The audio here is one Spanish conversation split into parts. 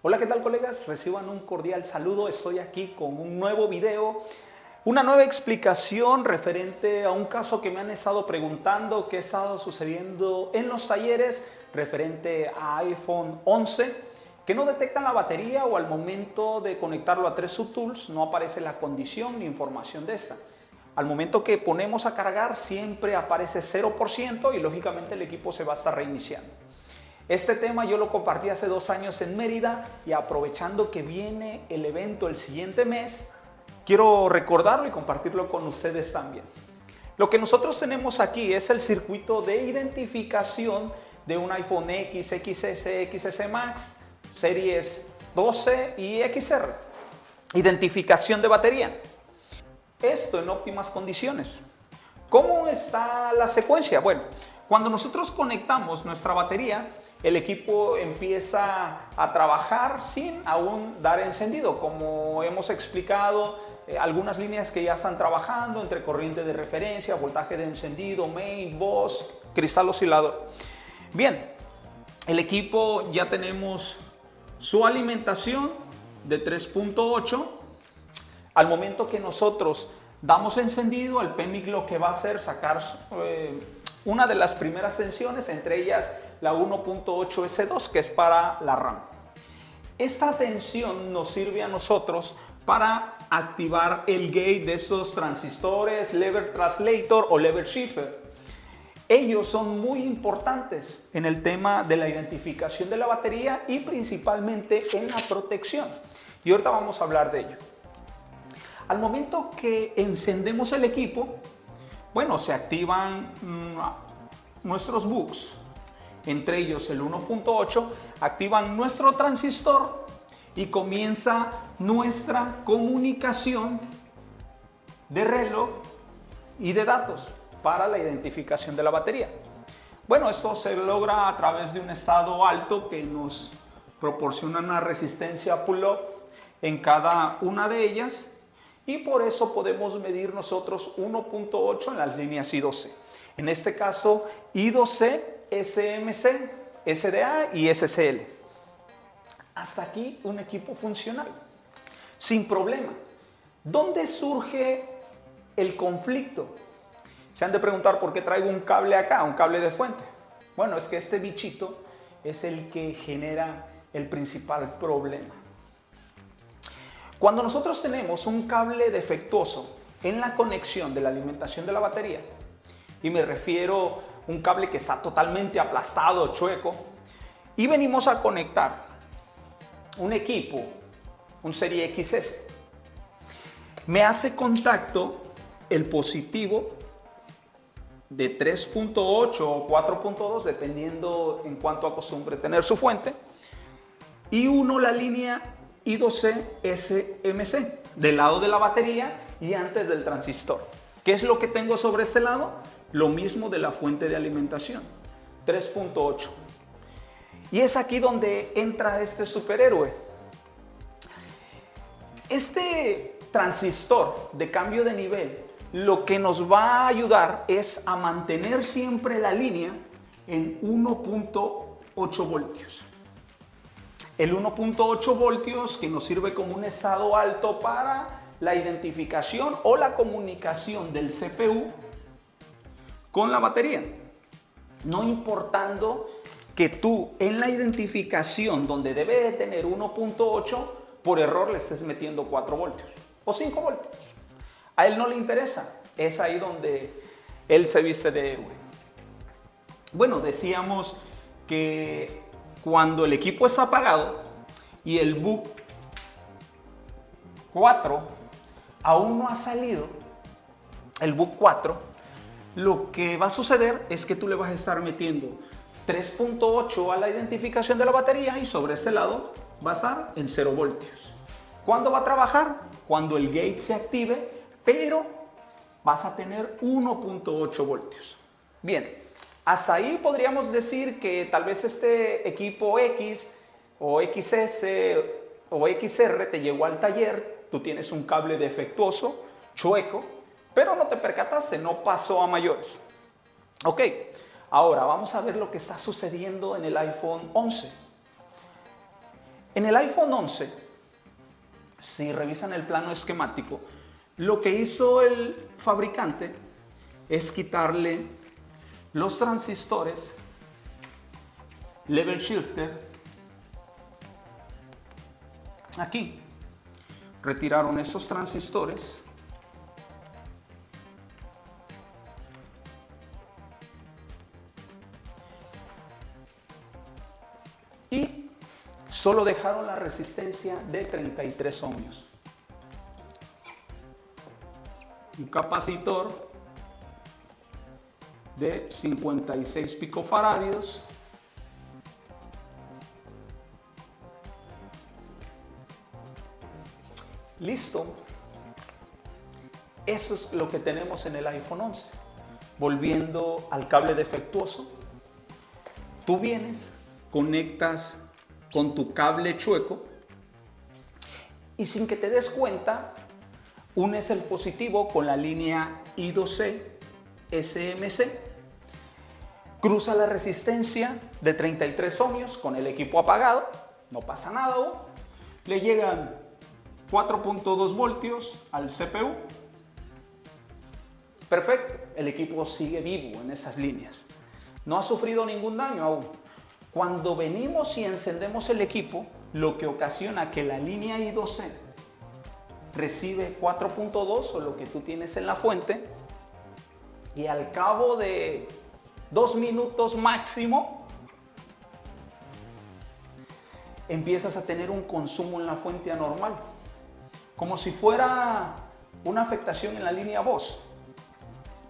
Hola, ¿qué tal, colegas? Reciban un cordial saludo. Estoy aquí con un nuevo video, una nueva explicación referente a un caso que me han estado preguntando qué ha estado sucediendo en los talleres referente a iPhone 11, que no detectan la batería o al momento de conectarlo a TreeSubTools no aparece la condición ni información de esta. Al momento que ponemos a cargar siempre aparece 0% y lógicamente el equipo se va a estar reiniciando. Este tema yo lo compartí hace 2 años en Mérida y aprovechando que viene el evento el siguiente mes, quiero recordarlo y compartirlo con ustedes también. Lo que nosotros tenemos aquí es el circuito de identificación de un iPhone X, XS, XS Max, series 12 y XR. Identificación de batería. Esto en óptimas condiciones. ¿Cómo está la secuencia? Bueno, cuando nosotros conectamos nuestra batería, el equipo empieza a trabajar sin aún dar encendido. Como hemos explicado, algunas líneas que ya están trabajando entre corriente de referencia, voltaje de encendido, main, bus, cristal oscilador. Bien, el equipo ya tenemos su alimentación de 3.8. Al momento que nosotros damos encendido, el PMIC lo que va a hacer es sacar una de las primeras tensiones, entre ellas la 1.8S2, que es para la RAM. Esta tensión nos sirve a nosotros para activar el gate de estos transistores, lever translator o lever shifter. Ellos son muy importantes en el tema de la identificación de la batería y principalmente en la protección. Y ahorita vamos a hablar de ello. Al momento que encendemos el equipo, bueno, se activan nuestros bugs, entre ellos el 1.8, activan nuestro transistor y comienza nuestra comunicación de reloj y de datos para la identificación de la batería. Bueno, esto se logra a través de un estado alto que nos proporciona una resistencia pull-up en cada una de ellas. Y por eso podemos medir nosotros 1.8 en las líneas I2C. En este caso, I2C, SMC, SDA y SCL. Hasta aquí un equipo funcional, sin problema. ¿Dónde surge el conflicto? Se han de preguntar por qué traigo un cable acá, un cable de fuente. Bueno, es que este bichito es el que genera el principal problema. Cuando nosotros tenemos un cable defectuoso en la conexión de la alimentación de la batería, y me refiero a un cable que está totalmente aplastado, chueco, y venimos a conectar un equipo, un serie XS, me hace contacto el positivo de 3.8 o 4.2, dependiendo en cuánto acostumbre tener su fuente, y uno la línea I2C SMC del lado de la batería y antes del transistor. ¿Qué es lo que tengo sobre este lado? Lo mismo de la fuente de alimentación, 3.8. Y es aquí donde entra este superhéroe. Este transistor de cambio de nivel lo que nos va a ayudar es a mantener siempre la línea en 1.8 voltios. El 1.8 voltios que nos sirve como un estado alto para la identificación o la comunicación del CPU con la batería. No importando que tú en la identificación donde debe de tener 1.8 por error le estés metiendo 4 voltios o 5 voltios. A él no le interesa. Es ahí donde él se viste de héroe. Bueno, decíamos que cuando el equipo está apagado y el bug 4 aún no ha salido, el bug 4, lo que va a suceder es que tú le vas a estar metiendo 3.8 a la identificación de la batería y sobre este lado va a estar en 0 voltios. ¿Cuándo va a trabajar? Cuando el gate se active, pero vas a tener 1.8 voltios. Bien. Hasta ahí podríamos decir que tal vez este equipo X o XS o XR te llegó al taller, tú tienes un cable defectuoso, chueco, pero no te percataste, no pasó a mayores. Ok, ahora vamos a ver lo que está sucediendo en el iPhone 11. En el iPhone 11, si revisan el plano esquemático, lo que hizo el fabricante es quitarle los transistores, level shifter, aquí. Retiraron esos transistores y solo dejaron la resistencia de 33 ohmios. Un capacitor de 56 picofaradios. Listo. Eso es lo que tenemos en el iPhone 11. Volviendo al cable defectuoso, tú vienes, conectas con tu cable chueco y sin que te des cuenta, unes el positivo con la línea I2C SMC, cruza la resistencia de 33 ohmios con el equipo apagado, no pasa nada, le llegan 4.2 voltios al CPU. Perfecto, el equipo sigue vivo en esas líneas. No ha sufrido ningún daño aún. Cuando venimos y encendemos el equipo, lo que ocasiona que la línea I2C recibe 4.2 o lo que tú tienes en la fuente, y al cabo de 2 minutos máximo, empiezas a tener un consumo en la fuente anormal, como si fuera una afectación en la línea voz.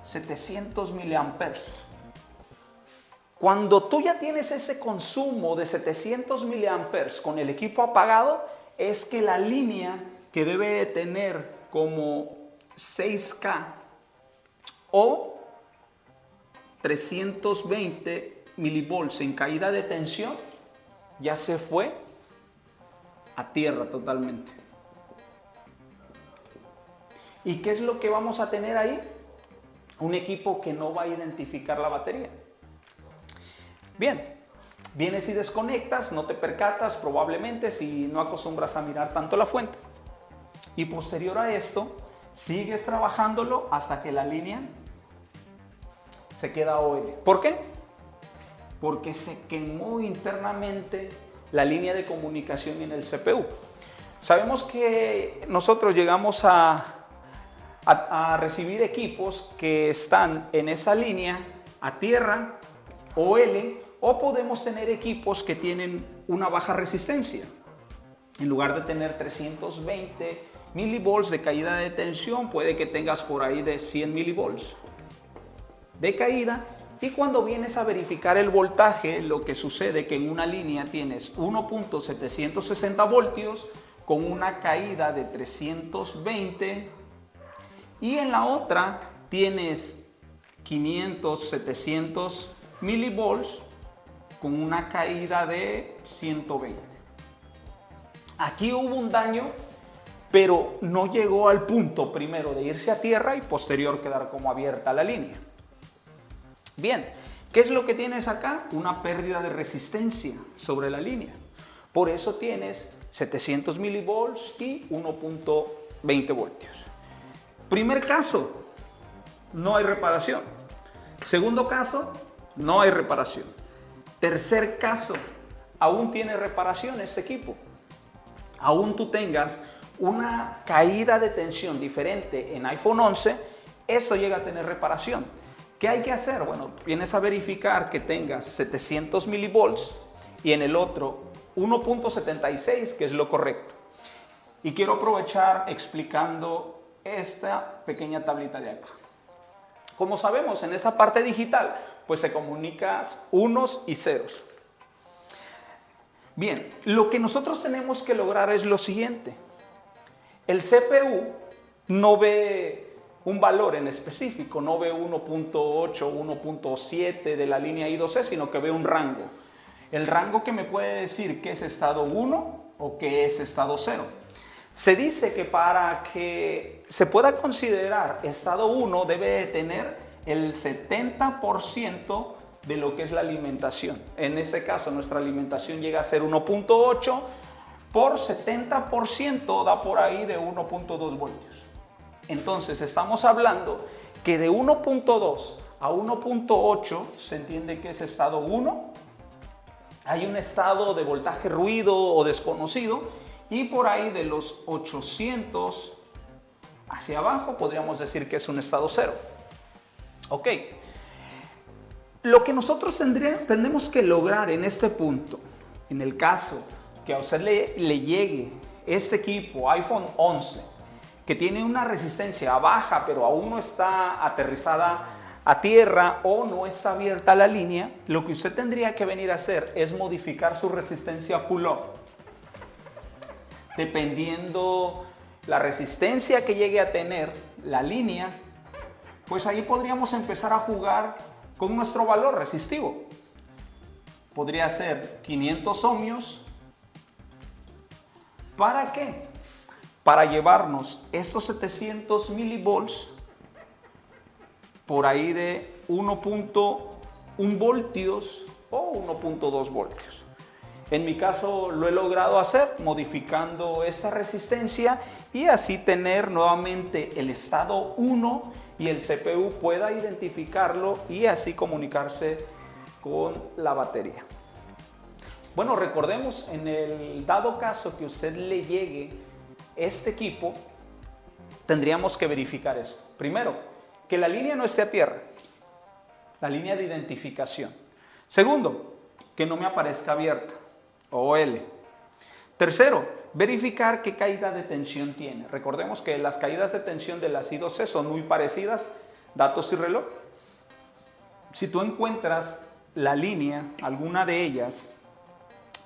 700 miliamperes. Cuando tú ya tienes ese consumo de 700 miliamperes con el equipo apagado, es que la línea que debe de tener como 6K o 320 milivolts en caída de tensión ya se fue a tierra totalmente. ¿Y qué es lo que vamos a tener ahí? Un equipo que no va a identificar la batería. Bien, vienes y desconectas, no te percatas probablemente si no acostumbras a mirar tanto la fuente. Y posterior a esto, sigues trabajándolo hasta que la línea se queda OL. ¿Por qué? Porque se quemó internamente la línea de comunicación en el CPU. Sabemos que nosotros llegamos a recibir equipos que están en esa línea a tierra OL, o podemos tener equipos que tienen una baja resistencia. En lugar de tener 320 milivolts de caída de tensión, puede que tengas por ahí de 100 milivolts de caída. Y cuando vienes a verificar el voltaje, lo que sucede que en una línea tienes 1.760 voltios con una caída de 320 y en la otra tienes 500, 700 milivolts con una caída de 120. Aquí hubo un daño, pero no llegó al punto primero de irse a tierra y posterior quedar como abierta la línea. Bien, ¿qué es lo que tienes acá? Una pérdida de resistencia sobre la línea. Por eso tienes 700 milivolts y 1.20 voltios. Primer caso, no hay reparación. Segundo caso, no hay reparación. Tercer caso, aún tiene reparación este equipo. Aún tú tengas una caída de tensión diferente en iPhone 11, eso llega a tener reparación. ¿Qué hay que hacer? Bueno, vienes a verificar que tengas 700 milivolts y en el otro 1.76, que es lo correcto. Y quiero aprovechar explicando esta pequeña tablita de acá. Como sabemos, en esta parte digital, pues se comunican unos y ceros. Bien, lo que nosotros tenemos que lograr es lo siguiente. El CPU no ve un valor en específico, no ve 1.8, 1.7 de la línea I2C, sino que ve un rango. El rango que me puede decir qué es estado 1 o qué es estado 0. Se dice que para que se pueda considerar estado 1 debe de tener el 70% de lo que es la alimentación. En este caso nuestra alimentación llega a ser 1.8, por 70% da por ahí de 1.2 voltios. Entonces estamos hablando que de 1.2 a 1.8 se entiende que es estado 1. Hay un estado de voltaje ruido o desconocido y por ahí de los 800 hacia abajo podríamos decir que es un estado 0. Ok. Lo que nosotros tenemos que lograr en este punto, en el caso que a usted le llegue este equipo iPhone 11, que tiene una resistencia baja pero aún no está aterrizada a tierra o no está abierta la línea, lo que usted tendría que venir a hacer es modificar su resistencia pull-up. Dependiendo la resistencia que llegue a tener la línea, pues ahí podríamos empezar a jugar con nuestro valor resistivo. Podría ser 500 ohmios. ¿Para qué? Para llevarnos estos 700 milivolts por ahí de 1.1 voltios o 1.2 voltios. En mi caso lo he logrado hacer modificando esta resistencia y así tener nuevamente el estado 1 y el CPU pueda identificarlo y así comunicarse con la batería. Bueno, recordemos, en el dado caso que usted le llegue este equipo, tendríamos que verificar esto. Primero, que la línea no esté a tierra, la línea de identificación. Segundo, que no me aparezca abierta, OL. Tercero, verificar qué caída de tensión tiene. Recordemos que las caídas de tensión de las I2C son muy parecidas, datos y reloj. Si tú encuentras la línea, alguna de ellas,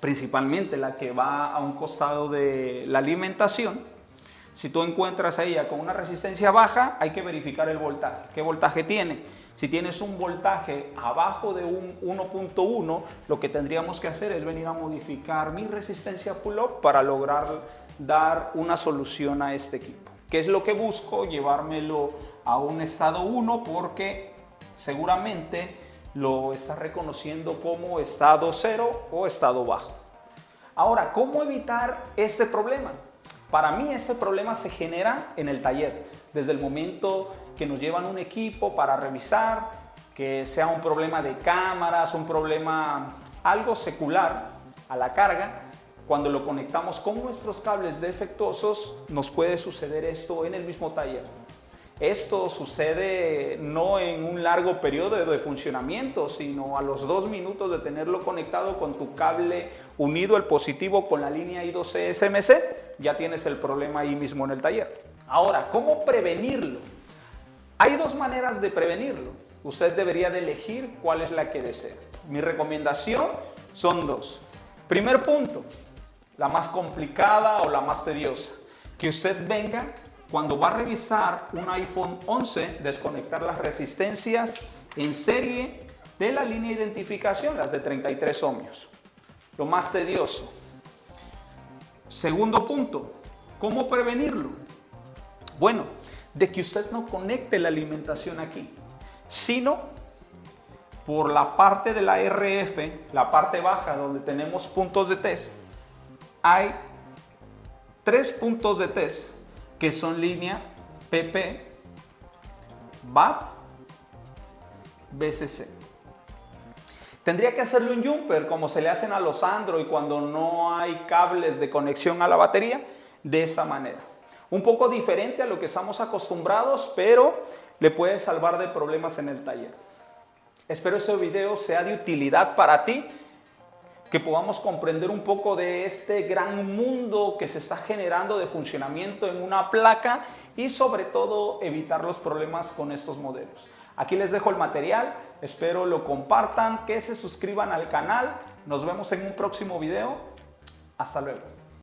principalmente la que va a un costado de la alimentación, si tú encuentras a ella con una resistencia baja, hay que verificar el voltaje. ¿Qué voltaje tiene? Si tienes un voltaje abajo de un 1.1, lo que tendríamos que hacer es venir a modificar mi resistencia pull-up para lograr dar una solución a este equipo. ¿Qué es lo que busco? Llevármelo a un estado 1 porque seguramente lo está reconociendo como estado 0 o estado bajo. Ahora, ¿cómo evitar este problema? Para mí este problema se genera en el taller, desde el momento que nos llevan un equipo para revisar, que sea un problema de cámaras, un problema algo secular a la carga. Cuando lo conectamos con nuestros cables defectuosos, nos puede suceder esto en el mismo taller. Esto sucede no en un largo periodo de funcionamiento, sino a los 2 minutos de tenerlo conectado con tu cable unido, el positivo con la línea I2C SMC, ya tienes el problema ahí mismo en el taller. Ahora, ¿cómo prevenirlo? Hay 2 maneras de prevenirlo. Usted debería de elegir cuál es la que desea. Mi recomendación son 2. Primer punto, la más complicada o la más tediosa, que usted venga cuando va a revisar un iPhone 11, desconectar las resistencias en serie de la línea de identificación, las de 33 ohmios. Lo más tedioso. Segundo punto, ¿cómo prevenirlo? Bueno, de que usted no conecte la alimentación aquí, sino por la parte de la RF, la parte baja donde tenemos puntos de test, hay 3 puntos de test que son línea PP, BAT, BCC. Tendría que hacerlo en jumper, como se le hacen a los Android cuando no hay cables de conexión a la batería, de esta manera. Un poco diferente a lo que estamos acostumbrados, pero le puede salvar de problemas en el taller. Espero este video sea de utilidad para ti, que podamos comprender un poco de este gran mundo que se está generando de funcionamiento en una placa y sobre todo evitar los problemas con estos modelos. Aquí les dejo el material, espero lo compartan, que se suscriban al canal. Nos vemos en un próximo video. Hasta luego.